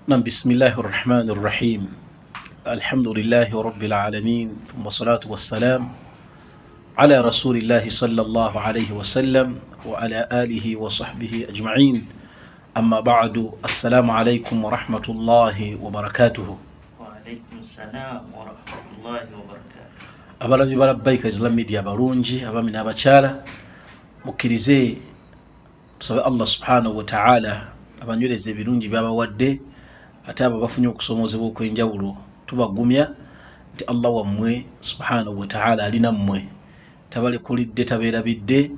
بسم الله الرحمن الرحيم الحمد لله رب العالمين ثم الصلاة والسلام على رسول الله صلى الله عليه وسلم وعلى آله وصحبه أجمعين أما بعد السلام عليكم ورحمة الله وبركاته. وعليكم السلام ورحمة الله وبركاته. abalabi balabbaika Islam Media abalungi abami n'abakyala mukkirize tusabe Allah subhanahu wa ta'ala abanywereze ebirungi byabawadde ate abo bafunye okusomozebwa okw'enjawulo tubagumya nti Allah wammwe subhanahu wa ta'ala alina mmwe tabalekulidde tabeerabidde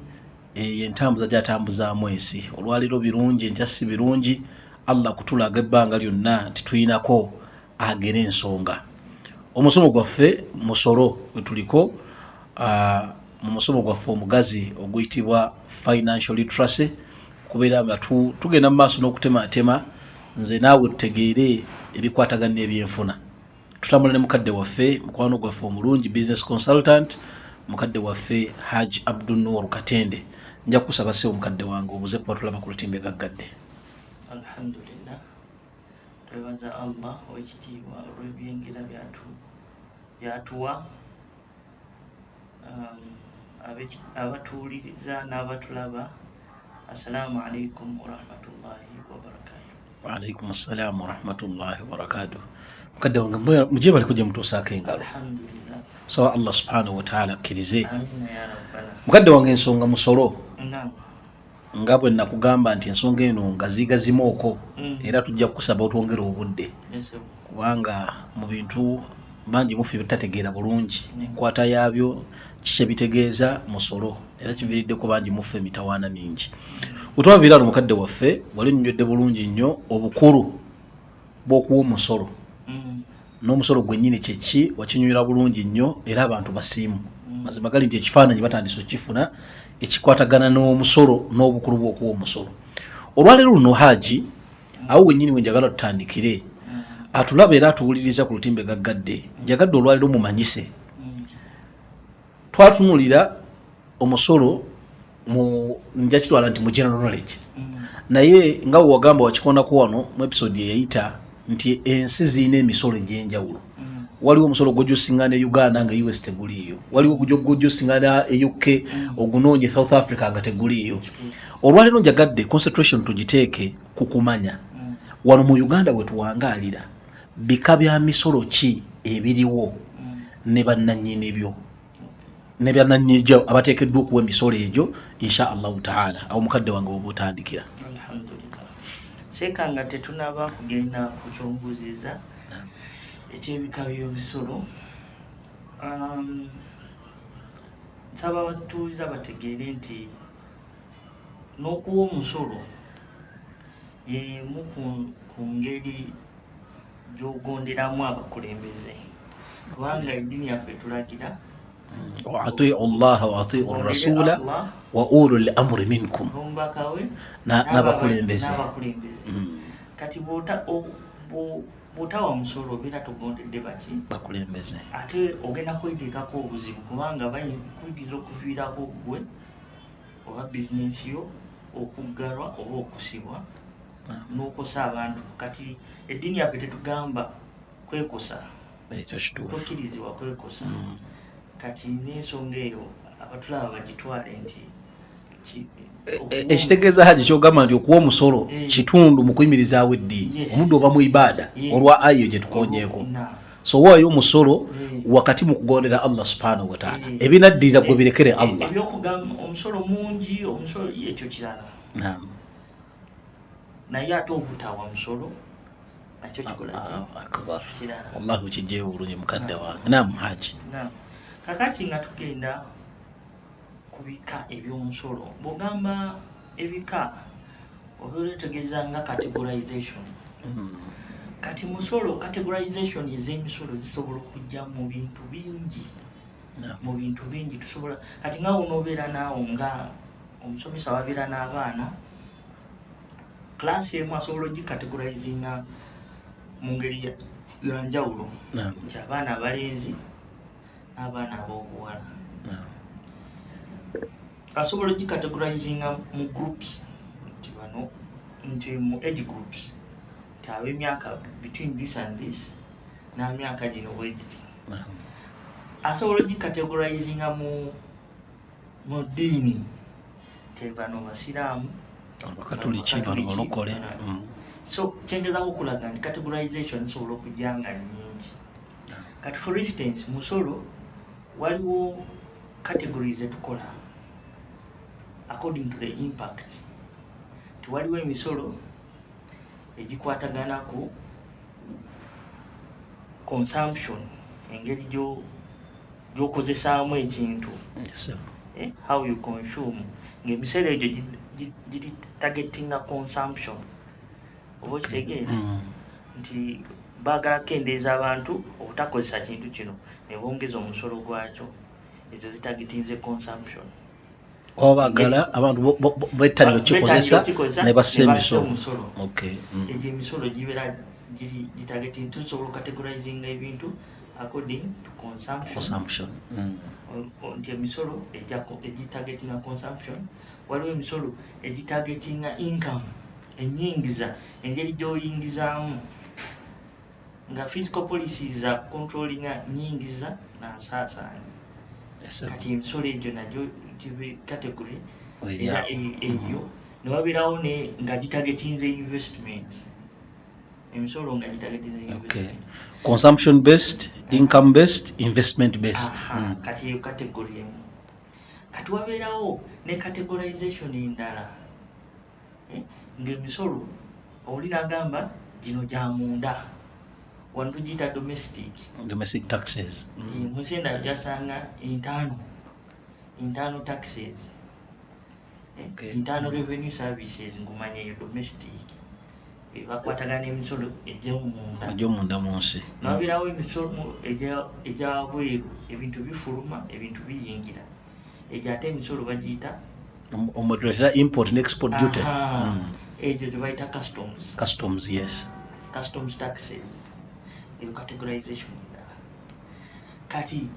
entambuza gy'atambuzaamu ensi. Olwaliro birungi entya si birungi Allah kutulaga ebbanga lyonna nti tuyinako agera ensonga. Omusomo gwaffe musolo wetuliko mu musomo gwaffe omugazi oguyitibwa financial literacy kubeera nga tugenda mu maaso n'okutematema nze naawe tutegeere ebikwatagana n'ebyenfuna. Tutambula ne mukadde waffe mukwano gwaffe omulungi business consultant mukadde waffe Haji Abdul Noor Katende. Nja kusaba se omukadde wange obuze kuba tulaba ku lutimbe gaggadde. Alhamdulillah, twebaza Allah ow'ekitiibwa olw'ebyengera byatuwa abatuwuliriza n'abatulaba. Assalamu alaikum warahmatullahi wabarakatuh. Waalaikum assalamu warahmatullahi wabarakatuh. Mukadde wange muje bali kujja mutuusaako engalo. Alhamdulillah. Sawa Allah subhanahu wa ta'ala akkirize. Amina ya rabbana. Mukadde wange ensonga musolo Naam. nga bwe nakugamba nti ensonga eno ngazigazimuoko era tujja kukusaba otwongere obudde kubanga mu bintu bangi mufe bitategeera bulungi enkwata yaabyo kiki bitegeeza musolo era kiviiriddeko bangi mufe emitawaana mingi. Wetwaviira ano mukadde waffe wali nywedde bulungi nnyo obukulu bw'okuwa omusolo n'omusolo gwennyini kyeki wakinywera bulungi nnyo era abantu basiimu. Mazima gali nti ekifaananyi batandise okifuna ekikwatagana n'omusolo n'obukulu bw'okuwa omusolo. Olwaleero luno Haji awo wennyini we njagala tutandikire atulaba era atuwuliriza ku lutimbe gaggadde njagadde olwaleero mumanyise twatunulira omusolo nja kitwala nti mu general knowledge naye nga we wagamba wakikonako wano mu episode eyayita nti ensi zirina emisolo egy'enjawulo. Waliwo omusolo gw'ojusiŋŋana e Uganda nga US teguliiyo, waliwo gw'ojusiŋŋana e UK ogunoonye South Africa nga teguliiyo. Olwaleero njagadde concentration tugiteeke ku kumanya wano mu Uganda we tuwangaalira bika bya misolo ki ebiriwo ne bannannyini byo ne bannannyini abateekeddwa okuwa emisolo egyo insha Allahu ta'ala. Awo mukadde wange oba otandikira. Alhamdulillah. Sekanga tetunaba kugenda ku kyombuziza ekyebika by'ebisolo. Nsaba abatuuliza bategeere nti n'okuwa omusolo y'emu ku ngeri gy'ogonderamu abakulembeze kubanga eddiini yaffe tulagira wa atiu Allah wa atiu rasula wa ulul amri minkum n'omubaka we n'abakulembeze. Kati bw'otawa musolo obeera togondedde baki bakulembeze ate ogenda kwediikako obuzibu kubanga kuyinza okuviirako gwe oba bizinensi yo okuggalwa oba okusibwa n'okosa abantu. Kati eddiini yaffe tetugamba kwekosa, ekyo kituufu, tokkirizibwa kwekosa. Kati n'ensonga eyo abatulaba bagitwale nti ekitegeeza Haji kyogamba nti okuwa omusolo kitundu mu kuyimirizaawo eddiini omuddu oba mu ibaada olwa ayo gye tukonyeeko. So waayo omusolo wakati mu kugondera Allah subhanahu wa ta'ala ebinaddirira gwe birekere Allah. Ebyokugamba omusolo mungi omusolo ekyo kirala, naye ate obutawa musolo nakyo kikola kirala. Wallahi kijjeewo bulungi mukadde wange. Naam Haji. Kakati nga tugenda ku bika eby'omusolo, bw'ogamba ebika oba oleetegeeza nga categorization. Kati musolo categorization ez'emisolo zisobola okujja mu bintu bingi, mu bintu bingi tusobola. Kati nga onoobeera naawo nga omusomesa wabeera n'abaana klasi emu asobola ogikategorizinga mu ngeri ya njawulo nti abaana abalenzi n'abaana ab'obuwala. Asobola ogikategorizinga mu groups nti bano nti mu age groups ab'emyaka between this and this n'emyaka gino bwegiti asobola ogikategorizinga mu ddiini nti bano basiraamu bakatuliki bano balokole. So kyengezaako okulaga nti categorization isobola okujja nga nnyingi. Kati for instance musolo waliwo categories etukola according to the impact. Waliwo emisolo egikwatagana ku consumption, engeri gy'okozesaamu ekintu, how you consume, ng'emisolo egyo giri targetinga consumption. Oba okitegeera nti baagala kukendeeza abantu obutakozesa kintu kino ne bongeza omusolo gwakyo, ezo zitargetinze consumption. Obagala abantu bettanira kikozesa ne bassa emisolo. Egyo emisolo gibeera gitargeting, tusobola categorizing ebintu according to consumption. Nti emisolo egitargetinga consumption, waliwo emisolo egitargetinga income, enyingiza, engeri gy'oyingizaamu, nga fiscal policies za controllinga nyingiza na nsaasaanya. Kati emisolo egyo nagyo gibe category era eyo ne wabeerawo nga gitargetinze investment. Emisolo nga gitargetinze investment. Consumption based, income based, investment based. Kati eyo category emu. Kati wabeerawo ne categorization endala. Ng'emisolo oli n'agamba gino gya munda, wano tugiyita domestic taxes. Musenda jasanga internal taxes, internal revenue services, ngumanya eyo domestic bakwatagana emisolo egy'omunda mu nsi. Nawabeerawo emisolo egya bweru, ebintu bifuluma, ebintu biyingira, egyo ate emisolo bagiyita omutuleta import and export duty. Egyo tebayita customs. Yes, customs taxes. Eyo categorization endala. Kati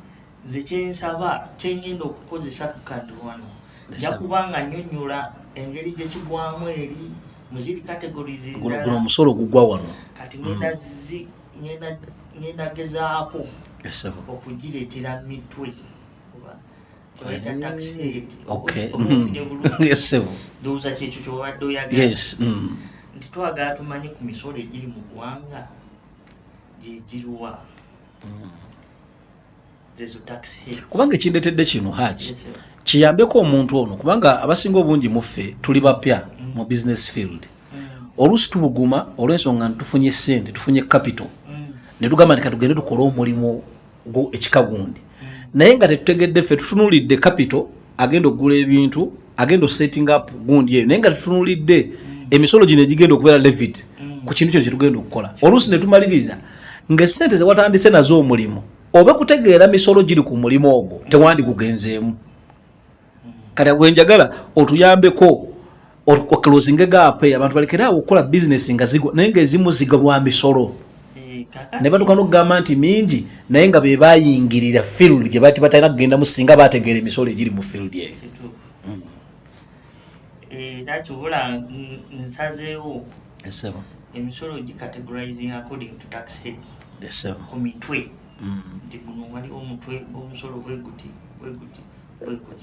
nze kyensaba kyengenda okukozesa kukandi wano jakubanga nnyonnyola engeri gyekigwamu eri muziri categories endala. Guno omusolo gugwa wano. Kati ngenda gezaako okugireetera mitwe. Tax aid. Yes, sir. Doza kyekyo kyobadde oyagala. Yes. Nti twagala tumanye ku misolo egiri mu ggwanga giruwa. Zezo tax aid. Kubanga ekindeetedde kino Haji kiyambeko omuntu ono, kubanga abasinga obungi muffe tuli bapya mu business field. Oluusi tubuguma olw'ensonga tufunye ssente, tufunye capital, ne tugamba nti katugende tukole omulimu ekika gundi. Naye nga tetutegedde ffe tutunulidde capital agenda okugula ebintu, agenda setting up gundi eyo, naye nga tutunulidde emisolo gino egigenda okubeera levied ku kintu kino kyetugenda okukola. Oluusi ne tumaliriza ng'essente ze watandise nazo omulimu, oba kutegeera misolo giri ku mulimu ogwo tewandigugenzeemu. Kati gwenjagala otuyambeko oclosing gap abantu balekeraawo okukola business nga zigwa, naye ng'ezimu zigwa lwa misolo. Ne batuuka n'okugamba nti mingi naye nga be bayingirira field gye bati batalina kugendamu singa bategeera emisolo egiri mu field eyo. Nakyobola nsazeewo emisolo gicategorizing according to tax heads ku mitwe. Nti guno waliwo omutwe gw'omusolo bweguti.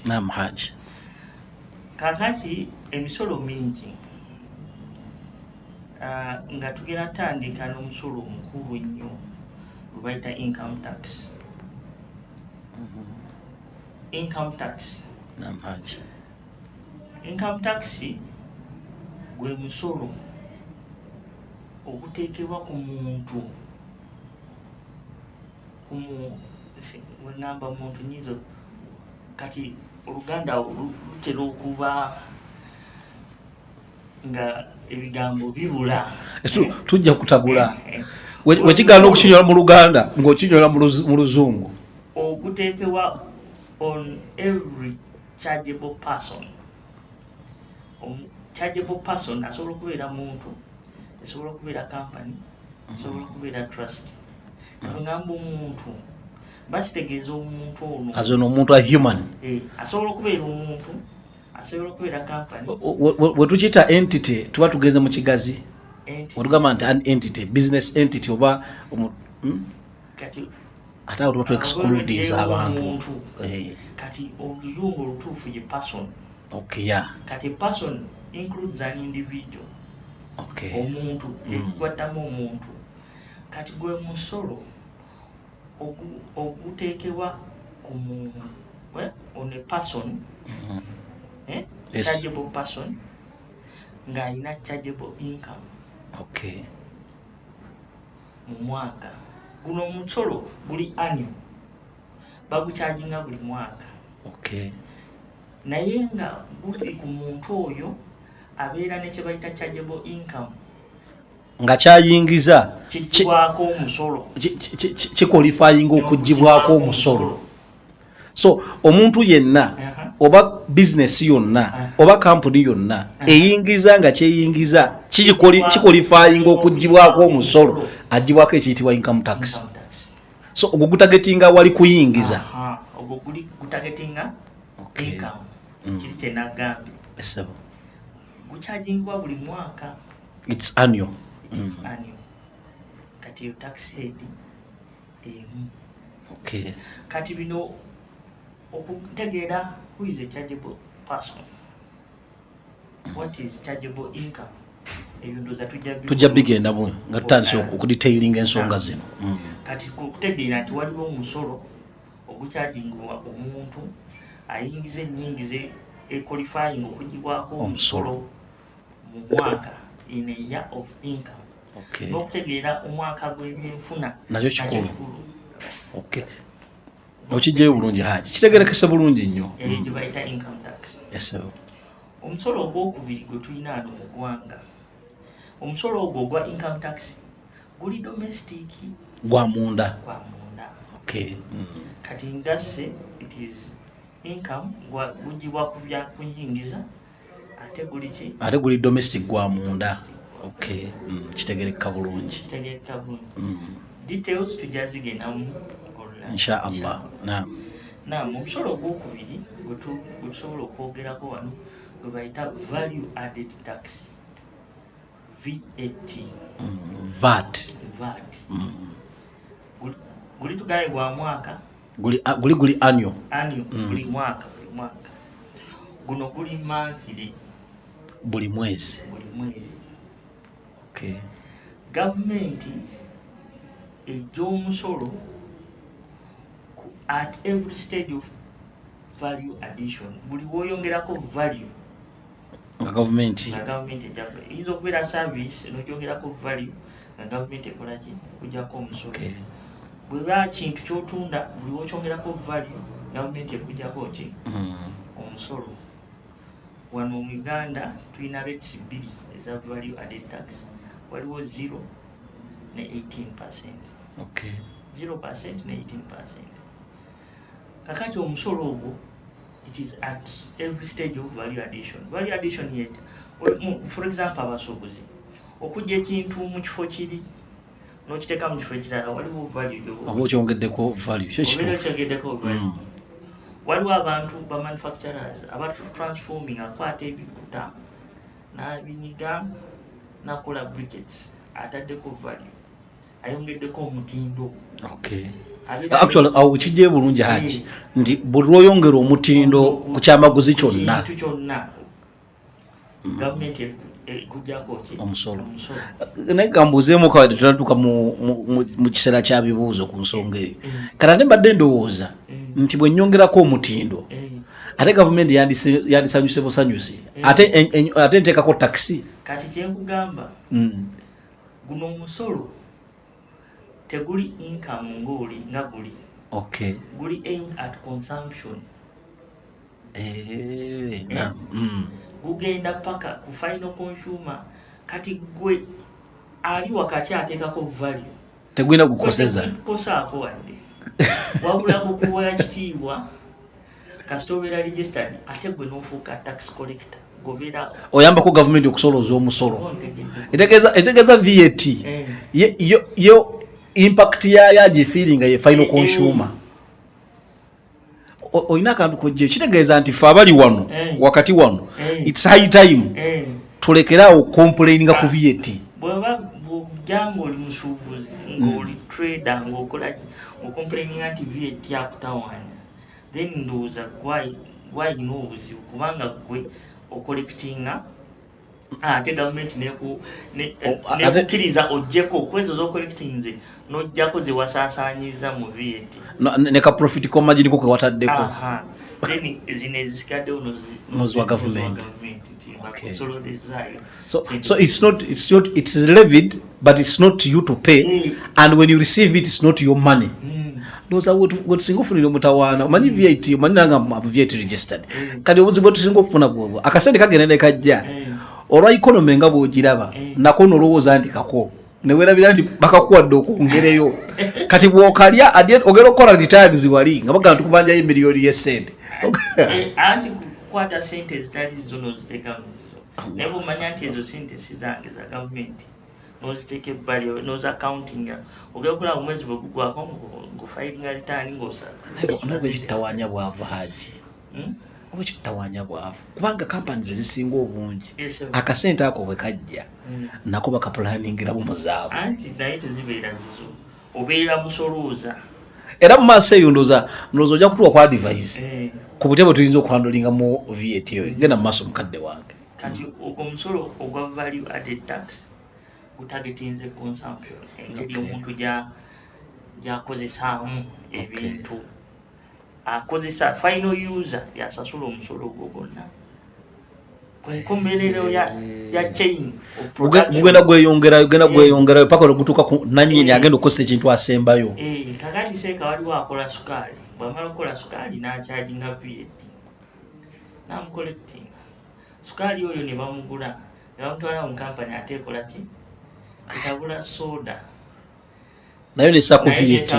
Naam Haji. Kakati emisolo mingi nga tugenda tandika n'omusolo omukulu ennyo gwe bayita income tax. Income tax. Naam Haji. Income tax gwe musolo oguteekebwa ku muntu, wengamba muntu nyizo, kati Oluganda lutera okuba nga ebigambo bibula. Tujja kutabula. Wekigana okukinyola mu Luganda ng'okinyola mu Luzungu. Oguteekebwa on every chargeable person. Chargeable person asobola okubeera muntu, asobola okubeera company, asobola okubeera trust. Ngamba omuntu basitegeeza omuntu ono azono omuntu a human. Asobola okubeera omuntu, asobola okubeera company. We tukiyita entity tuba tugeze mu kigazi. olugamba nti an entity business entity oba kati ate awo tuba excludes abantu kati oluzungu olutuufu ye person. Okay, yeah. Kati person includes an individual. Okay. Omuntu ekwatamu omuntu. Kati gwe musolo oguteekebwa ku muntu on a person Yes. chargeable person ng'alina chargeable income. Okay. Mu mwaka guno omusolo guli annual bagucharginga buli mwaka. Okay. Naye nga guli ku muntu oyo abeera ne kye bayita chargeable income nga kyayingiza kigibwako omusolo kiqualifying okugibwako omusolo. So omuntu yenna oba business yonna oba company yonna eyingiza nga kyeyingiza kiqualifying okugibwako omusolo agibwako ekiyitibwa income tax. So ogwo gutagetinga wali kuyingiza ogwo guli gutagetinga income. Kiri kye nagambye guchargingwa buli mwaka. It's annual. It's annual. Kati yo tax head emu. Okay. Kati bino okutegeera who is a chargeable person, what is chargeable income, ebyo ndoza tujja bigenda bwe nga tutandise okudetailinga ensonga zino. Kati kutegeera nti waliwo omusolo oguchargingwa omuntu ayingiza ennyingize equalifying okugibwako omusolo mu mwaka in a year of income. Okay. N'okutegeera omwaka gw'ebyenfuna nakyo kikulu. Okay. Okijjeyo bulungi haji kitegerekese bulungi nnyo. Gye bayita income tax. Yes sir. Omusolo ogwokubiri gwe tulina ano mu ggwanga, omusolo ogwo ogwa income tax guli domestic, gwa munda. Okay. Kati ngasse it is income gugibwa ku bya kuyingiza ate guli ki? Ate guli domestic gwa munda. Okay. Kitegereka bulungi. Details tujazigenamu inshallah. Naam, omusolo ogwokubiri gwe tusobola okwogerako wano gwe bayita value added tax, VAT. VAT. Guli tugaye gwa mwaka. Guli annual. Buli mwaka. Guno guli monthly. Buli mwezi. Okay. Government ej'omusolo at every stage of value addition. Buli woyongerako value. Government ejja okubeera service n'ogyongerako value nga government ekola ki? Kujjako omusolo. Okay. Bweba kintu kyotunda buli wokyongerako value government ekujjako ki? Omusolo. Wano mu Uganda tulina rates bbiri eza value added tax. Waliwo 0 ne 18%. Okay. 0% ne 18%. Kakati omusolo ogwo it is at every stage of value addition. Value addition yet, for example, abasuubuzi okujja ekintu mu kifo kiri n'okiteeka mu kifo ekirala waliwo value oba okyongeddeko value. Okyogeddeko value. Waliwo abantu ba manufacturers abatu transforming akwata ebikuta n'abinyiga nakola briquettes ataddeko value ayongeddeko omutindo. Okay. Actually awo kijje bulungi haji nti buli lwoyongera omutindo ku kyamaguzi kyonna government ekujjako ki? Omusolo. Naye kambuuzeemu kawade tunatuuka mu kiseera kya bibuuzo ku nsonga eyo. Kati mbadde ndowooza nti bwe nnyongerako omutindo ate gavumenti yandisanyuse busanyusi ate nteekako takisi. Kati kyenkugamba guno omusolo teguli income nga guli. Okay. Guli aimed at consumption. Gugenda paka ku final consumer. Kati gwe ali wakati ateekako value tegwina kukoseza kosaako wadde wabula kukuwa kitiibwa kasita obeera registered ate gwe n'ofuuka tax collector gobeera oyambako gavumenti okusolooza omusolo. Etegeeza VAT yo impact yayo agifeelinga ye final consumer. Oyina akantu kojje kitegeeza nti fe abali wano wakati wano it's high time tulekeraawo complaininga ku VAT. bw'ojja ng'oli musuubuzi ng'oli trader ng'okolaki okomplaininga nti VAT yakutawaanya, then ndowooza gwalina obuzibu kubanga gwe okollectinga ate gavumenti nekukkiriza ojjeko kwezo z'ocollectinze n'ojjako ze wasaasaanyiza mu VAT ne ka profit komaji niko ke wataddeko then zino ezisikaddewo noziwa gavumenti. Okay. So it's levied, but it's not you to pay, and when you receive it, it's not your money. Those are what singofuna mutawana manyi VAT manyi nanga VAT registered kali obuzibu tusingofuna bwo akasende kagenda ne kajja olwa economy nga bwogiraba nako nolowooza nti kako newerabira nti bakakuwadde okwongereyo kati bwokalya ogera okukola returns wali nga bagamba tukubanjayo emiliyoni y'essente anti kukwata sente zitali zizo n'oziteekamu zizo naye bw'omanya nti ezo sente si zange za gavumenti n'oziteeka ebbali n'oza accounting ogera okulaba omwezi bwe gugwako ng'ofayiringa return ng'osala kitawanya bwavu haji oba kitawanya bwavu kubanga companies ezisinga obungi akasente ako bwe kajja nako bakapulaningira mu muzaabo anti naye tezibeera zizo obeera musolooza era mu maaso eyo ndowooza ojja kutuwa kwa advice ku butebe tuyinza okuhandolinga mu VAT eyo genda mu maaso mukadde wange kati ogwo omusolo ogwa value added tax gutagetinze consumption engeri omuntu gyakozesaamu ebintu akozesa final user yasasula omusolo ogwo gwonna kunkomerero ya chain of production gugenda gweyongerayo paka olugutuuka ku nannyini agenda okukozesa ekintu asembayo kakati seeka waliwo akola sukaali bwamala okukola sukaali n'akyajinga VAT namucollecting sukaali oyo ne bamugula ne bamutwala mu kampani ate ekola ki etabula soda nayo nesaako VAT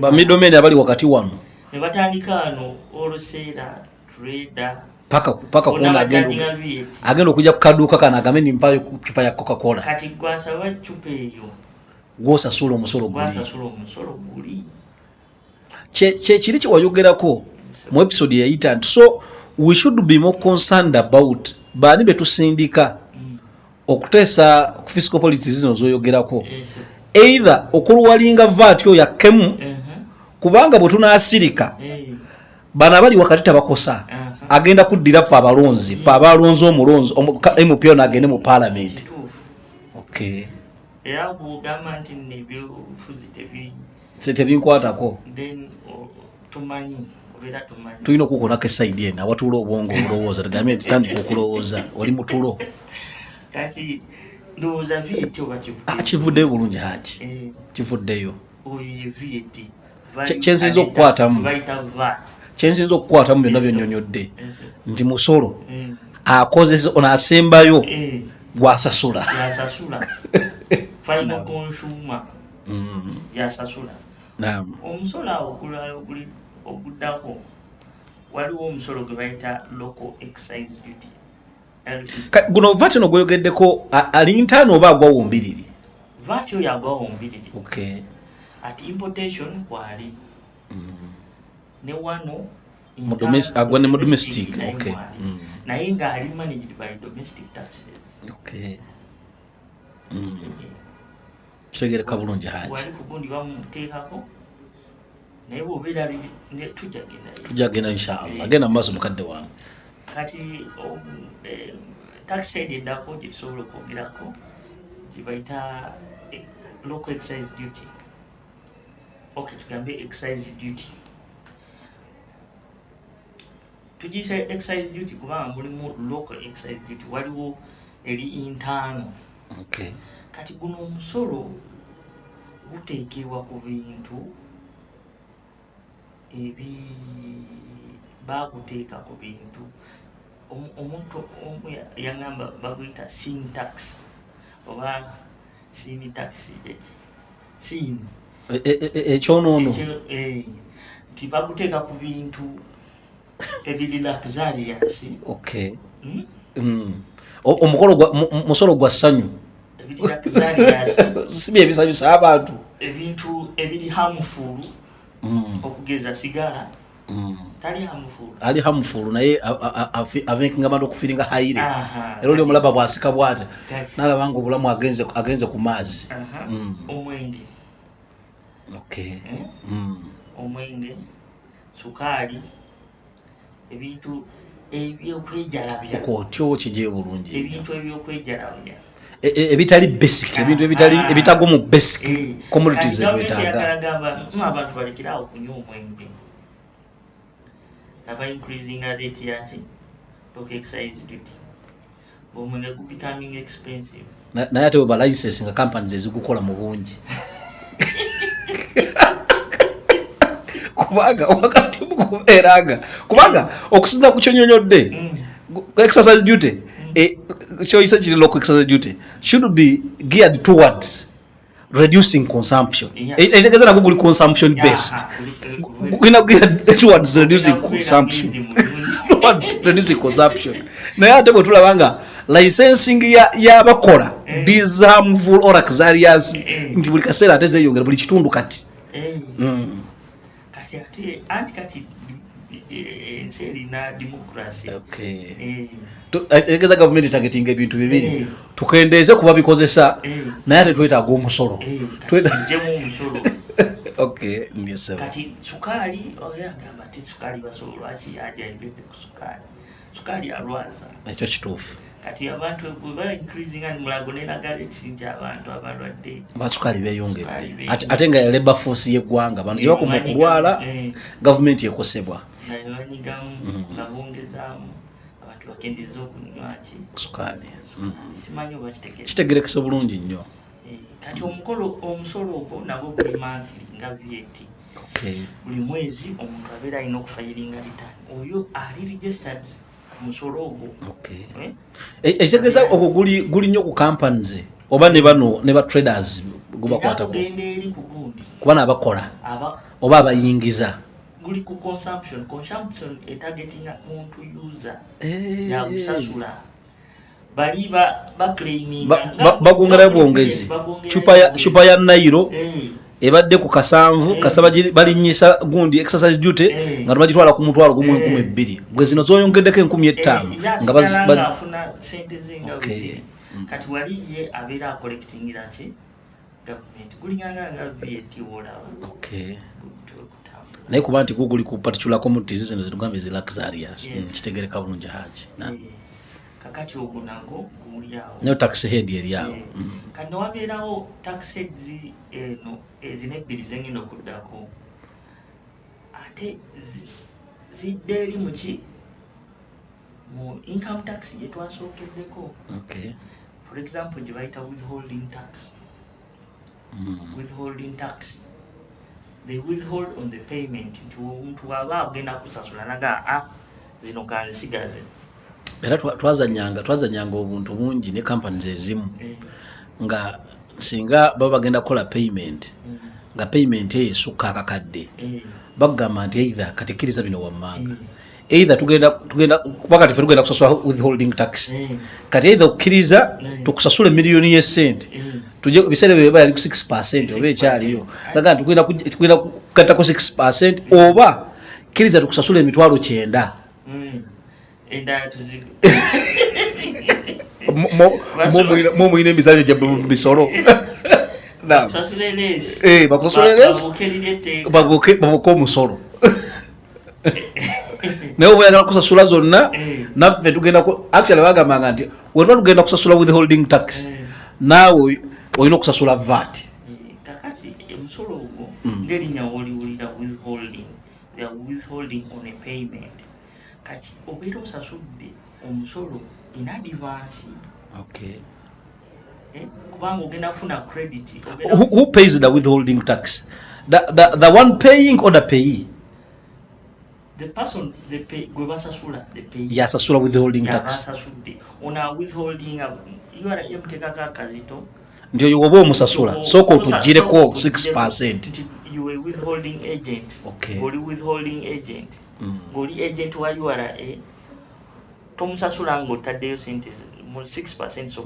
bamidomeni abali wakati wano ne batandika ano oluseera trader paka kuona agenda okujja ku kaduuka kana agambe nimpayo cupa ya Coca-Cola kati gwasaba cupa eyo gwosasula omusolo guli kiri kyewayogerako mu episode yayita nti so we should be more concerned about baani betusindika okuteesa ku fiscal policies zino zoyogerako either okuluwalinga VAT oyo yakkemu kubanga bwe tunaasirika bano abali wakati tabakosa agenda kuddira ffe abalonzi ffe abalonzi omulonzi MP ono agende mu parliament era bw'ogamba nti nebyobufuzi tebinkwatako tumanyi tulina okukolako esaidi eno awatuula obwongo obulowooza tugambe nti tandika okulowooza oli mutulo kati ndowooza VAT oba kivuddeyo bulungi haji kivuddeyo VAT kyensinza okukwatamu byonna byonnyonnyodde nti musolo akozesa ono asembayo gwasasula final consumer yasasula omusolo awo oguddako waliwo omusolo gwe bayita local excise duty guno VAT no gweyogeddeko ali ntaano oba agwawumbiriri VAT oyo agwawumbiriri ati importation kwali ne wano agwa ne mu domestic naye ng'ali managed by domestic taxes kitegereka bulungi haji wali kugundi bamuteekako naye bw'obeera tujjagenda inshallah agenda mu maaso mukadde wange kati tax side eddako gye tusobola okwogerako gye bayita local excise duty tugambe excise duty tugiyisa excise duty kubanga mulimu local excise duty waliwo eri intaano kati guno omusolo guteekebwa ku bintu baguteeka ku bintu omuntu omu yagamba baguyita sin tax oba sin tax sin ekyonoono nti baguteeka ku bintu ebiri luxurious musolo gwa ssanyu ebiri luxurious sibi ebisanyusa abantu ebintu ebiri harmful okugeza sigala tali harmful ali harmful naye avenkinga bantu okufiringa haire era oli omulaba bwasika bwata nalabanga obulamu agenze ku maazi omwenge okay omwenge sukaali ebintu ebyokwejalabya kotyo kijye bulungi ebintu ebyokwejalabya ebitali basic ebintu ebitago mu basic commodities ebitaga abantu balekerawo okunywa omwenge aba increasing rate yaki look excise duty omwenge gu becoming expensive naye ate ba license nga companies ezigukola mu bungi kubanga wakati mukubeeranga kubanga okusinza ku kyonyonyodde exercise duty choice kiri local exercise duty should be geared towards reducing consumption. Etegeza na guli consumption based. Gina geared towards reducing consumption. Towards reducing consumption. Na yate bwe tulabanga licensing ya bakola these harmful or luxurious nti buli kaseera ateze yongera buli kitundu kati. Kati ate anti enseri na democracy. Okay. Egeza government targeting ebintu bibiri tukendeeze kuba bikozesa naye ate twetaaga omusolo okay ndiyesema kati sukali oyagamba ati sukali basolo lwaki ajaibidde ku sukali alwaza ekyo kituufu kati abantu bwe increasing and mulago nenagale sinja abantu abalwadde basukali beyongedde ate nga labor force yeggwanga abantu tebakoma kulwala government ekosebwa nabanyigamu ngabongezaamu abantu bakendeeza okunywa sukali simanyi oba kitegerekese bulungi nnyo kati omusolo ogwo nagwo buli monthly nga VAT buli mwezi omuntu abeera alina okufayiringa return oyo ali registered musolo ogwo ekitegeeza ogwo guli nnyo ku companies oba ne bano ne ba traders gubakwata kugenda eri ku gundi kuba n'abakola oba abayingiza guli ku consumption targeting muntu user ya kusasula bali ba claiming bagongera bwongezi chupa ya nairo ebadde ku kasanvu kasaba balinyisa gundi exercise duty nga bagitwala ku mutwalo gumu 12 bwe zino zoyongeddeko 15 nga bazifuna sente zinga kati wali ye abera collecting iraki government gulinyanga nga VAT wola naye kuba nti guguli ku particular communities zino zitugambe zi luxurious kitegereka bulungi haji kakati ogwo nango gumulyawo no tax head eriawo kano wabeerawo tax heads eno ezine ebbiri zengino okuddako ate zidde eri muki mu income tax gye twasookeddeko for example gye bayita withholding tax withholding tax they withhold on the payment nti omuntu waba agenda kusasula naga zino kanzisigaze era twazanyanga obuntu bungi ne companies ezimu nga singa baba bagenda kola payment nga payment esukka akakadde bagamba nti either katikiriza bino wammanga either tugenda kubakati fe tugenda kusasula withholding tax kati either okkiriza tukusasula miliyoni ye sente tuje biseera bye yali ku 6% oba ekyaliyo nga tugenda kukatako 6% oba kiriza tukusasula emitwalo 9 mumuyina emizanyo gya bisolo babuke omusolo naye oba oyagala kusasula zonna naffe tugenda actually bagambanga nti wetuba tugenda kusasula withholding tax naawe olina okusasula VAT kakati omusolo ogwo ngerinnya woliwulira withholding on a payment kati obeera osasudde omusolo in advance kubanga ogenda funa credit who pays the withholding tax the one paying or the payee the person the pay gwe basasula the pay yasasula withholding tax basasudde ona withholding you are yemtekaka akazito ndio yoba omusasula soko otugireko 6% you are withholding agent oli withholding agent goli agent wa URA tomusasula ngo taddeyo sente mu 6% so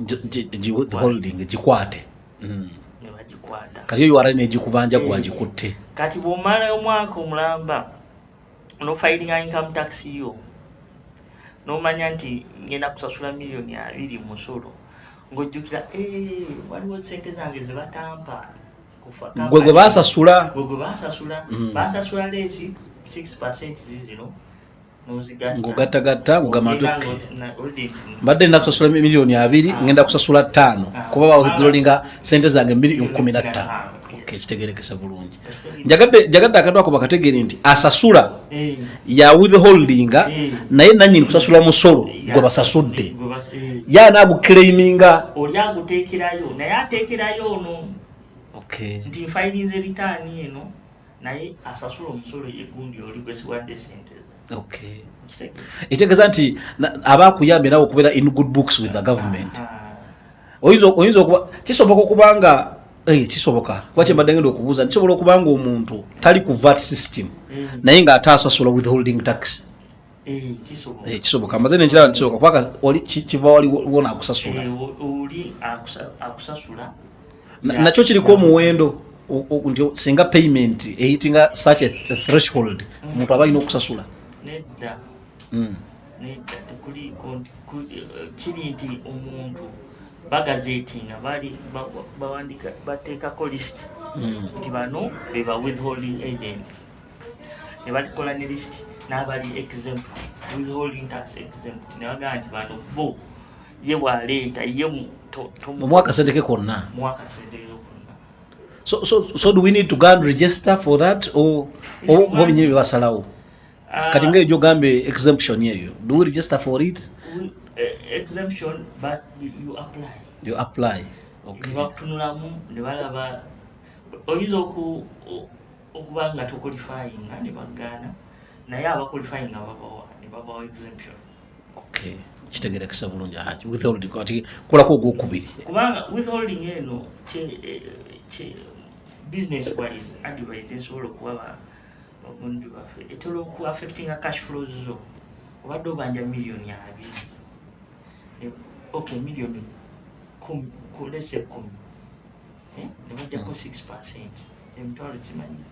withholding gikwate ne bagikwata kati URA ne gikubanja gwagikutte kati bomala omwaka omulamba no filing income tax yo nomanya nti ngenda kusasula milioni 2 musolo ngojjukira waliwo sente zange zibatampa kufa gwe basasula basasula lesi 6% zizino ngogattagatta mbadde nina kusasula milioni 2 ngenda kusasula 5 kuba bawithdrawinga sente zange 15,000. Kitegerekesa bulungi jagadde akatwako bakategeere nti asasula ya withholdinga naye nanyini kusasula musolo gwe basasudde yanagukleiminga oli aguteekerayo naye ateekerayo ono nti nfayirinze bitaani eno naye asasula omusolo yegundi oli gwesiwadde sente. Itegeeza nti abakuyambye nawe okubeera in good books with the government. Oyinza okuba kisoboka okubanga kisoboka kuba kyembadde ngenda okubuuza kisobola okubanga omuntu tali ku VAT system naye ng'ate asasula withholding tax. Kisoboka amaze nenkiraba kisoboka kubanga kiva waliwo naakusasula nakyo kiriko omuwendo nti singa payment eyitinga such a threshold omuntu aba alina okusasula. Nedda tekuli kiri nti omuntu bagazetinga bali bawandika bateekako list nti bano be ba withholding agent ne balikola ne list n'abali exempt withholding tax exempt ne bagamba nti bano bo ye bwaleeta ye mu mwaka senteke konna. So do we need to go and register for that or bo binyini bibasalawo kati ng'ejo gambe exemption yeyo do we register for it? Exemption but you apply. Bakutunulamu ne balaba oyinza okuba nga toqualifyinga ne bagaana naye abaqualifyinga babawa exemption. Kitegerekesa bulungi haji withholding kati kolako ogwokubiri kubanga withholding eno business wise advice esobola okuba bagundi baffe etolo ku affecting cash flows zo obadde obanja milioni 2 milioni 10 kulese 10 ne bajjako 6% emitwalo kimanyi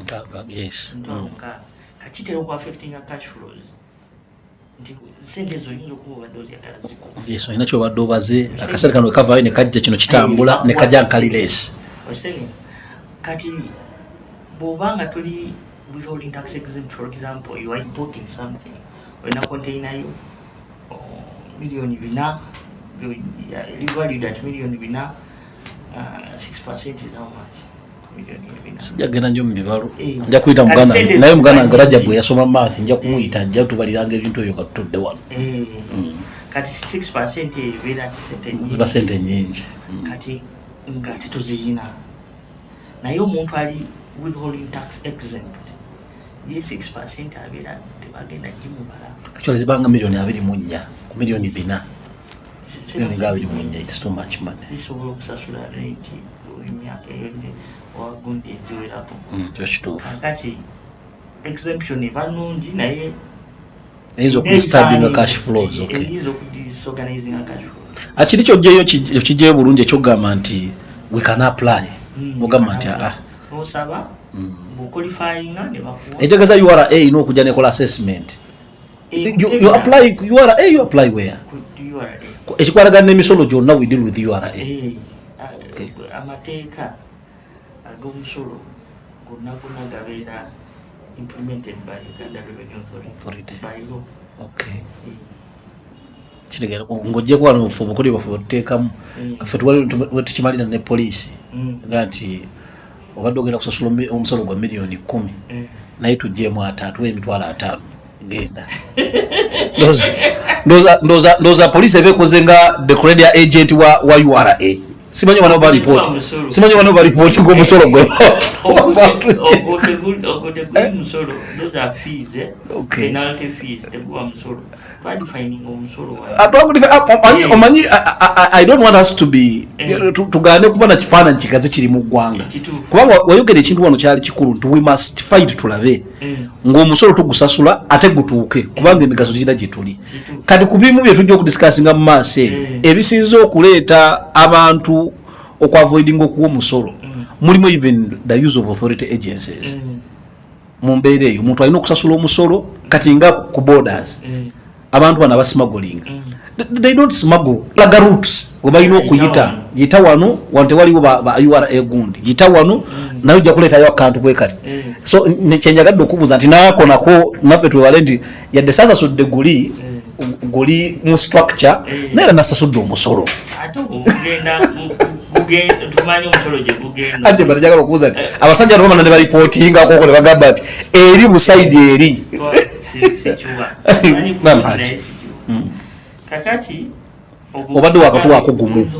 nkaaga yes kachitera oku affecting cash flows nti sente zo yinza okuba obadde ozyagala zikuba yes olina kyobadde obaze akaseera kano ekavaayo ne kajja kino kitambula ne kajja nkaliresi kati bw'obanga tuli withholding tax exempt, for example, you are importing something when a container you million bina valued at million bina 6% is how much? Sijagenda njo mbibalu nja kuyita mugana naye mugana ngaraja bwe yasoma math nja kumuyita nja tubaliranga ebintu ebyo katudde wano kati 6% ebira sente nyingi kati nga tetuzirina naye omuntu ali withholding tax exempt ye 6% abira tebagenda jimubala actually zibanga milioni 24 ku milioni 4 milioni 24 it's too much money this will kusasula rate emyaka eyende wagundi joyako kyoshituufu kati exemption ebanungi naye ezo kudisturbing cash flows ezo kudisorganizing cash flows akiri kyojjeyo kijjeyo bulungi ekyogamba nti we can apply mugamba nti osaba qualifying ne bakuwa etegeza URA ino okujja nekola assessment you apply where ekikwalagana n'emisolo gyonna we deal with URA amateeka ag'omusolo gonna gabeera implemented by Uganda Revenue Authority by law. Kitegera ngojje kwa n'ofuba kuli bafu tuteekamu kafe tuwali tukimalira ne police ngati obadde ogenda kusasula omusolo gwa milioni 10 naye tujjeemu 3 emitwalo 5 genda ndoza police ebekoze nga the credit agent wa URA simanyi wana ba report ng'omusolo gwe musolo those are fees penalty fees teguwa musolo bad finding omusolo omanyi I don't want us to be tugane kuba na kifaananyi kikaze kiri mu ggwanga kubanga wayogera ekintu wano kyali kikulu nti we must fight tulabe ng'omusolo tugusasula ate gutuuke kubanga emigaso girina gye tuli kati ku bimu bye tujja okudisikasinga mu maaso ebisinza okuleeta abantu okwaavoidinga okuwa omusolo mulimu even the use of authority agencies mu mbeera eyo omuntu alina okusasula omusolo kati nga ku borders abantu bano abasimagolinga they don't smuggle laga routes we balina okuyita yita wano wante waliwo ba URA gundi yita wano nayo ojja kuleetayo akantu bwe kati so kyenjagadde okubuuza nti naako nako naffe twewale nti yadde sasasudde guli mu structure naye era nasasudde omusolo ate ogenda tumanyi omusolo gye gugenda ate batajagala okubuuza nti abasajja nobamana ne baripootingako ne bagamba nti eri mu saidi eri kakati obadde wakatuwaako gumu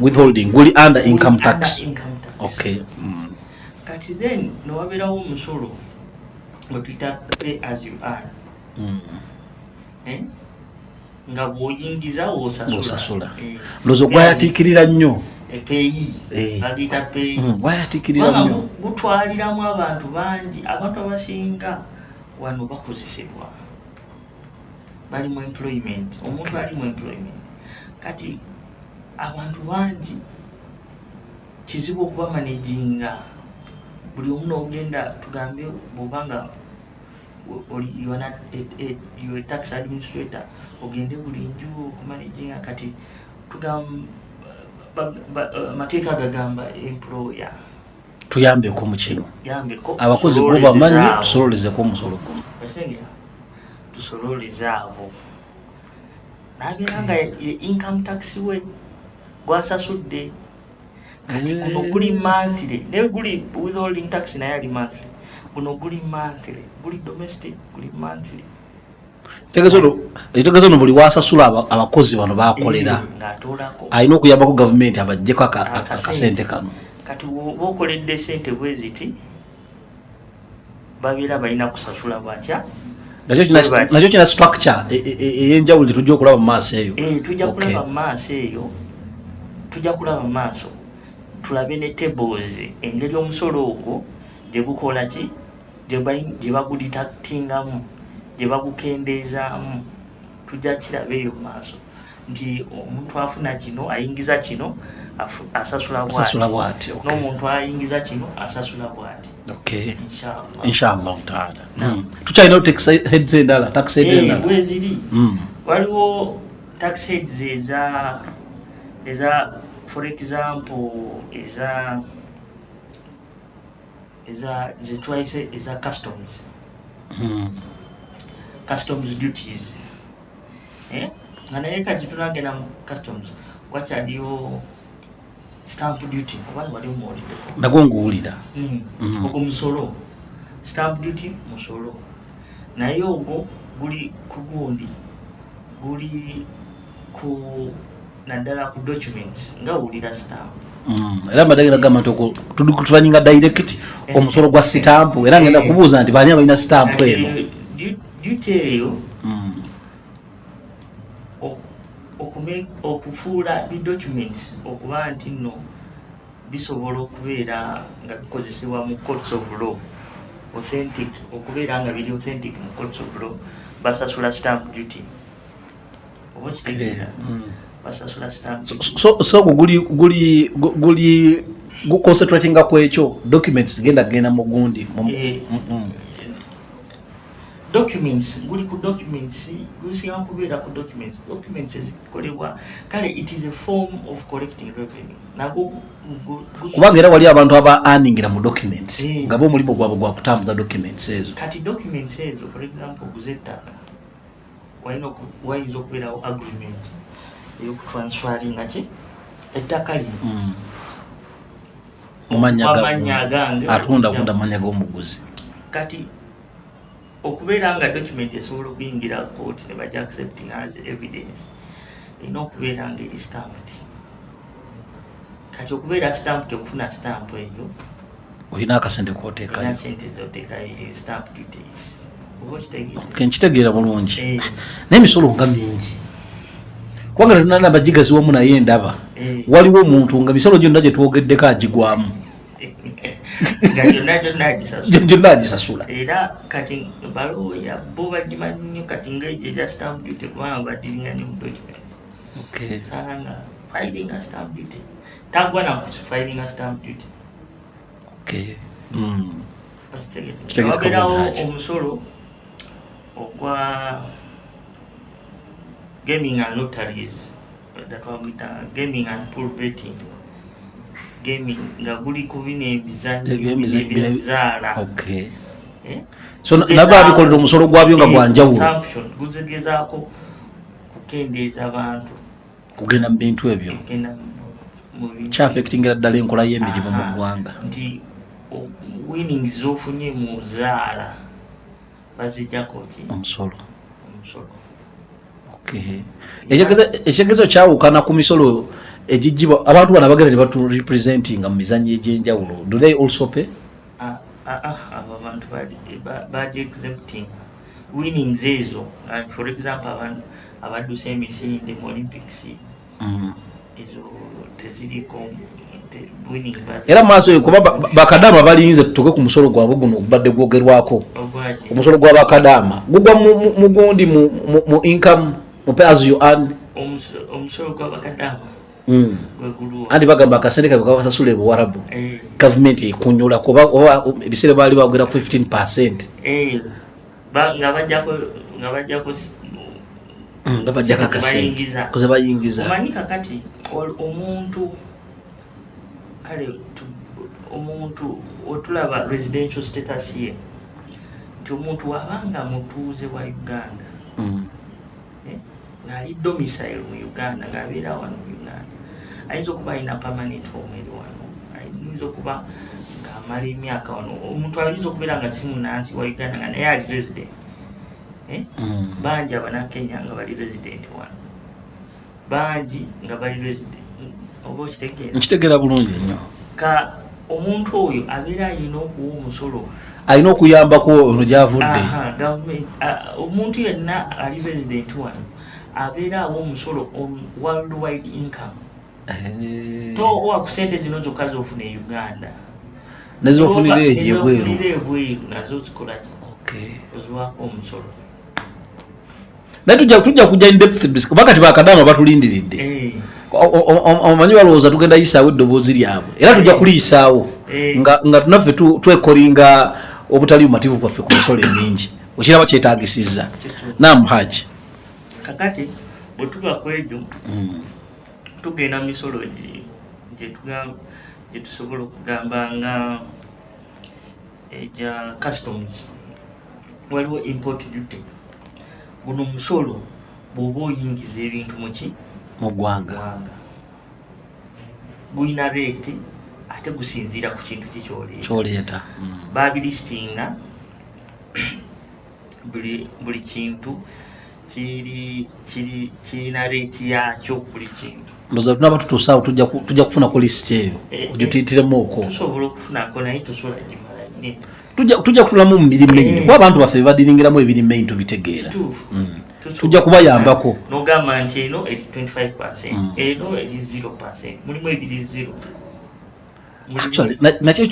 withholding guli under income tax okay kati then nowabeerawo omusolo gwe tuyita pay as you are nga bw'oyingiza osasula lozo gwayatiikirira nnyo epeeyi bagiyita peeyi gwayatiikirira nnyo gutwaliramu abantu bangi abantu abasinga wano bakozesebwa bali mu employment omuntu ali mu employment kati abantu bangi kizibu okuba managinga buli omu n'ogenda tugambe bw'obanga you tax administrator ogende buli nju okumanaginga kati mateeka gagamba employer tuyambeko mu kino abakozi bo bamanyi tusololezeko omusolo tusololeze abo nabeera nga income tax we gwasasudde kati guno guli monthly naye guli withholding tax naye ali monthly guno guli monthly guli domestic guli monthly ekitegezo no buli wasasula abakozi bano bakolera alina okuyambako gavumenti abajjeko akasente kano kati bokoledde sente bweziti babeera balina kusasula bwakya nakyo kina structure eyenjawulo tujja okulaba mu maaso eyo tujja kulaba mu maaso eyo tujja kulaba mu maaso tulabe ne tables engeri omusolo ogwo gye gukola ki gye baguditatingamu gye bagukendeezaamu tujja kiraba eyo mu maaso nti omuntu afuna kino ayingiza kino asasula bwati n'omuntu ayingiza kino asasula bwati inshallah taala tukyalinawo tax heads endala bweziri waliwo tax heads eza for example zitwaise eza customs customs duties nga naye kati tunagenda mu customs wakyaliyo stamp duty oba waliwo muwuliddeko nagwo nguwulira ogwo musolo stamp duty musolo naye ogwo guli ku gundi guli ku naddala ku documents nga wulira stamp era amadagiro gamba nti tufanyiga direct omusolo gwa stamp era ngenda kubuuza nti baani abalina stamp eno duty eyo okufuula bidocuments okuba nti nno bisobola okubeera nga bikozesebwa mu courts of law authentic okubeera nga biri authentic mu courts of law basasula stamp duty oba kitegeera basasula stamp duty so guli guconcentratinga ku ekyo documents genda mu gundi documents guli ku documents gusinga kubeera ku documents ezikolebwa kale it is a form of collecting revenue nago kubanga era wali abantu aba earningira mu documents nga bo omulimu gwabwe gwa kutambuza documents ezo kati documents ezo for example guzettaka wayinza okubeerawo agreement eyokutransferinga ki ettaka lino mu mannya gange atunda mannya g'omuguzi kati okubeera nga document esobola okuyingira court ne bajja accepting as evidence erina okubeera nga eri stamped kati okubeera stamped okufuna stamp eyo olina akasente koteekayo stamp duties nkitegeera bulungi n'emisolo nga mingi kubanga tunana bagigazi wamu naye ndaba waliwo omuntu nga misolo gyonna gye twogeddeko agigwamu gyonna agisasula era kati balooya bo bagimanyi nnyo kati ngaegyo erya stamp duty kubanga badiringa nnyo mu document salanga filing a stamp duty tagwa naku filing a stamp duty wabeerawo omusolo ogwa gaming and lotteries twaguyita gaming and pool betting. Gaming nga guli ku bino ebizannyo ebyazaala. So nabo abikolera omusolo gwabyo nga gwanjawulo. Guzegezaako kukendeeza abantu kugenda mu bintu ebyo kyaffectingira ddala enkola y'emirimu mu ggwanga. Nti winnings z'ofunye mu zaala bazijjako ki omusolo. Ekitegeezo kyawukana ku misolo egijjibwa abantu bano abagenda ne batu representinga mu mizannyo egy'enjawulo. Do they also pay? Abo abantu baji exempting winnings ezo. For example abadduse emisinde mu Olympics ezo teziriko winning basi. Era maaso kuba bakadama balinze tutuke ku musolo gwabwe guno ogubadde gwogerwako. Omusolo gwa bakadama gugwa mu gundi mu income mu pay as you earn. Omusolo gwa bakadama Andi bagamba akasente kabe kabasasula ebuwarabu government ekunyula kuba ebisere bali bagera ku 15%. Nga bajjako bajjako akasente kuze bayingiza. Omanyi kakati omuntu kale omuntu otulaba residential status ye nti omuntu wabanga mutuuze wa Uganda ng'ali domicile mu Uganda ng'abeera wano mu Uganda ayinza okuba alina permanent home eri wano, ayinza okuba ng'amala emyaka wano. Omuntu ayinza okubeera nga si munnansi wa Uganda nga naye ali resident. Bangi Abannakenya nga bali resident wano, bangi nga bali resident. Oba okitegeera? Nkitegeera bulungi nnyo. Ka omuntu oyo abeera alina okuwa omusolo, alina okuyambako ono gy'avudde. Omuntu yenna ali resident wano abeera awa omusolo on worldwide income. To owa ku sente zino zokka z'ofuna e Uganda nezofunira egyebweru nazo zikola ki oziwaako omusolo. Naye tujja kujja in depth discussion bakati bakadama batulindiridde. Omanyi balowooza tugenda yisaawo eddoboozi lyabwe era tujja kuliyisaawo nga tunaffe twekolinga obutali bumativu bwaffe ku misolo emingi okiraba kyetaagisizza. Naam Haji. Kakati bwe tuba ku egyo tugenda misolo gye tusobola okugamba nga eja customs. Waliwo import duty. Guno musolo bw'oba oyingiza ebintu mu ggwanga gulina rate ate gusinziira ku kintu kyoleeta. Babilistinga buli kintu kirina rate yakyo buli kintu. Ndoza tunaba tutusaawo tujja kufuna ku list eyo ogituyitiriremu okwo. Tusobola okufunako naye tosobola gimala. Tujja kutulamu mu mirimu enyini kuba abantu baffe badiringiramu ebirimu enyini tubitegeera. Tujja kubayambako. N'ogamba nti eno eri 25%, eno eri 0%, mulimu ebiri 0. Actually nakyo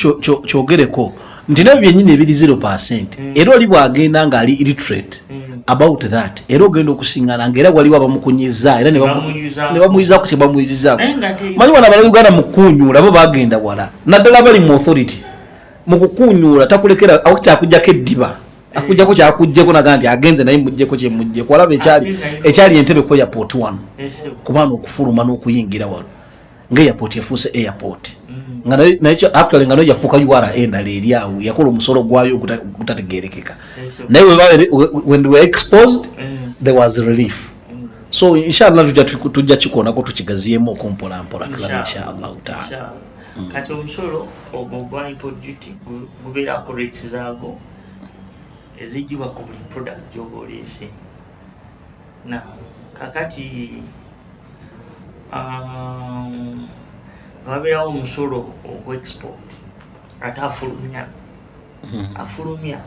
kyogereko nti nebyo byennyini ebiri 0% era oli bw'agenda ng'ali illiterate about that era ogenda okusiŋŋana ng'era waliwo abamukunyiza era ne bamuyizaako kye bamuyizizaako. Manyi wana Abanyuganda mu kukuunyuula bo bagenda wala naddala bali mu authority mu kukuunyuula takulekera awo kyakuggyako eddiba akuggyako kyakuggyeko naga nti agenze naye muggyeko kye muggyeko walaba ekyali Entebbe ku airport 1 kubaana okufuluma n'okuyingira wano ng'airport efuuse airport nga naye actually nga nayo yafuuka URA endala eri awo yakola omusolo gwayo gutategeerekeka naye when they were exposed there was relief. So inshallah tujja kikonako tukigaziyeemu okumpolampola tulaba inshallah taala. Kati omusolo ogwo gwa import duty gubeerako rates zaago ezigibwa ku buli product gy'oba oleese. Na kakati wabeerawo omusolo ogwa export ate afulumya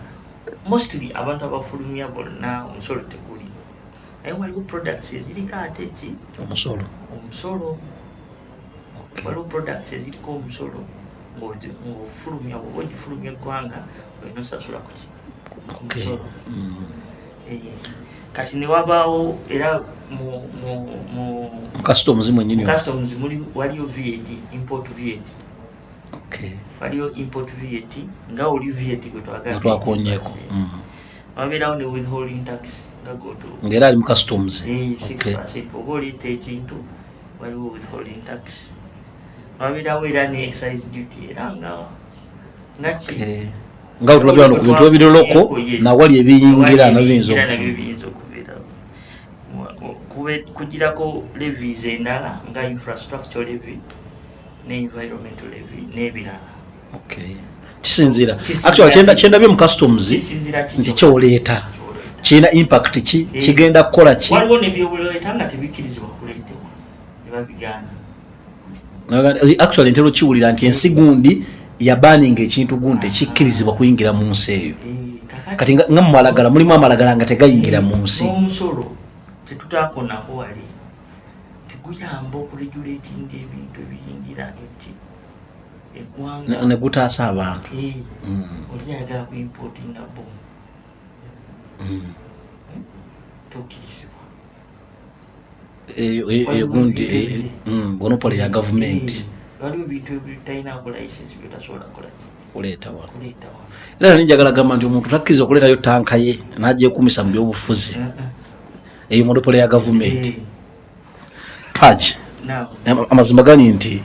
mostly abantu abafulumya bonna omusolo teguli naye waliwo products eziriko ate ki omusolo waliwo products eziriko omusolo ng'ofulumya bwoba ogifulumya eggwanga olina osasula ku ki kati ne wabaawo era mu customs mwennyini customs waliyo VAT import VAT Okay. Waliyo import VAT nga oli VAT gwe twakonyeko. Wabeerawo ne withholding tax nga goto. Ngera ali mu customs. 6%. Oba oliyita ekintu waliwo withholding tax. Wabeerawo era ne excise duty era nga ki. Nga otulabira wano ku bintu ebiroloko nawali ebiyingira nabiyinza okubeera. Kugirako levies endala nga infrastructure levy ne environmental levy n'ebirala. Kisinzira. Actually kyendabye mu customs nti kyoleeta. Kina impact ki kigenda kukola ki. Waliwo ne byobuleeta nga tebikirizibwa kuleetebwa. Ne babigaana. Actually ntero kiwulira nti ensi gundi yabaninga ekintu gundi tekikkirizibwa kuyingira mu nsi eyo. Kati nga mu malagala mulimu amalagala nga tegayingira mu nsi. Omusolo tetutakonako wali teguyamba okuregulatinga ebintu ebiyingira eggwanga ne gutaasa abantu. Oli ayagala kuimportinga bo tokkirizibwa. Eyo gundi monopole ya gavumenti. Waliwo ebintu ebitalina ku license byetasobola kuleeta wano. Era ninjagala gamba nti omuntu takkiriza okuleetayo tanka ye n'agyekumisa mu byobufuzi. Eyo monopole ya gavumenti. Haji amazima gani nti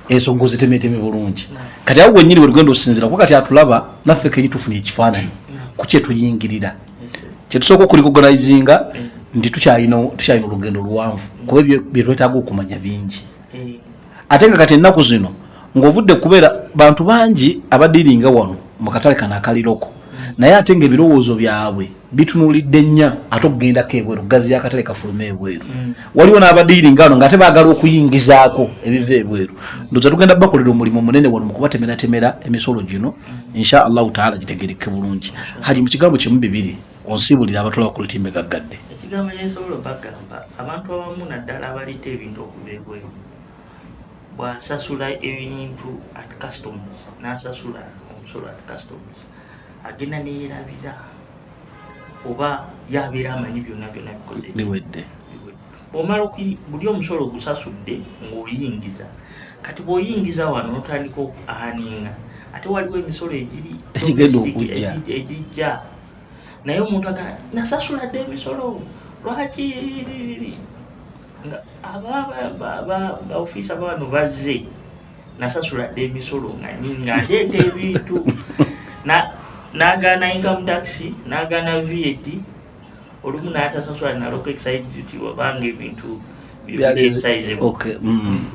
ensonga zitemeteme bulungi. Kati awo gwennyini bwe tugenda okusinzira kuba kati atulaba naffe kenyi tufuna ekifaananyi ku kye tuyingirira. Kye tusooka okurecognizinga nti tukyalina olugendo luwanvu kuba ebyo bye twetaaga okumanya bingi. Ate nga kati ennaku zino ng'ovudde kubeera bantu bangi abadiringa wano mu katale kano akaliroko naye ate nga ebirowoozo byabwe bitunulidde nnyo ate okugendako ebweru gazi y'akatale kafuluma ebweru. Waliwo n'abadiringa wano ng'ate baagala okuyingizaako ebiva ebweru. Ndowooza tugenda bakolera omulimu munene wano mu kubatemeratemera emisolo gino insha allahu taala gitegereke bulungi. Haji mu kigambo kimu bibiri onsibulira abatula bakulitimbe gaggadde. Ekigambo kyensobola bagamba abantu abamu naddala abaleeta ebintu okuva ebweru bw'asasula ebintu at customs n'asasula omusolo at customs agenda neerabira oba yabeera amanyi byonna bikoze biwedde. Omala buli omusolo ogusasudde ng'oyingiza kati bw'oyingiza wano n'otandika okuaninga ate waliwo emisolo ekigenda okujja ejijja naye omuntu agamba nasasula dde emisolo lwaki aba ofiisa bano bazze nasasula dde emisolo nga nyingi aleeta ebintu n'agaana income tax n'agaana VAT olumu n'atasasula naloko excise duty wabanga ebintu byexisable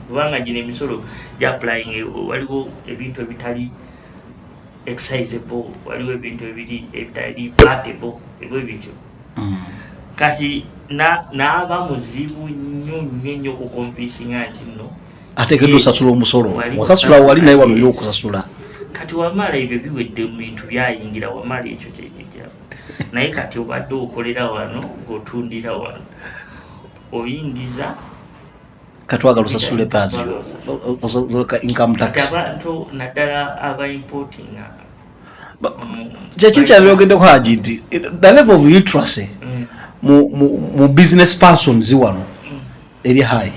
kubanga gino emisolo gy'applying waliwo ebintu ebitali excisable waliwo ebintu ebitali vatable ebyo bityo kati n'aba muzibu nnyo okukonvinsinga nti nno ateekeddwa osasula omusolo wasasula wali naye wano olina okusasula. Kati wamala ebyo biwedde mu bintu byayingira wamala ekyo kyekijja naye kati obadde okolera wano ng'otundira wano oyingiza kati wagala osasule paasi income tax. Abantu naddala aba importinga kyekiri kyabyogeddeko Haji nti the level of literacy mu business persons wano eri high.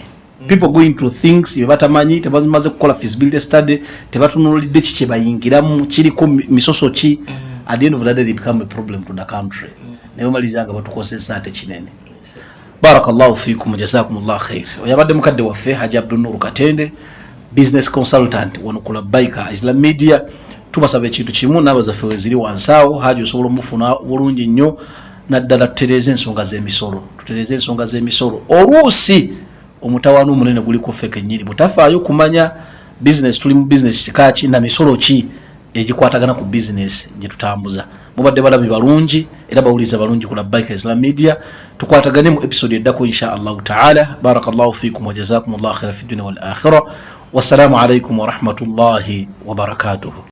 People going to things batamanyi tebazimaze kukola feasibility study tebatunulidde kiki bayingiramu kiriko misoso ki at the end of the day they become a problem to the country. Naye malizanga batukosesa ate kinene. Barakallahu fikum jazakumullah khair. Oyabadde mukadde waffe Haji Abdul Nur Katende business consultant wano ku Labbaika Islam Media. Tubasaba ekintu kimu n'abazaffe weziri wansaawo Haji osobola omufuna bulungi nnyo naddala tutereeze ensonga z'emisolo. Tutereeze ensonga z'emisolo oluusi omutawaana omunene guli ku ffe kennyini butafaayo kumanya business tuli mu business kikaki na misolo ki egikwatagana ku business gye tutambuza. Mubadde balabi balungi era bawuliza balungi ku Labbaika Islam Media. Tukwatagane mu episode eddako insha allahu taala. Barakallahu fikum wa jazakumullahu khairan fid dunya wal akhirah. Wassalamu alaikum wa rahmatullahi wa barakatuh.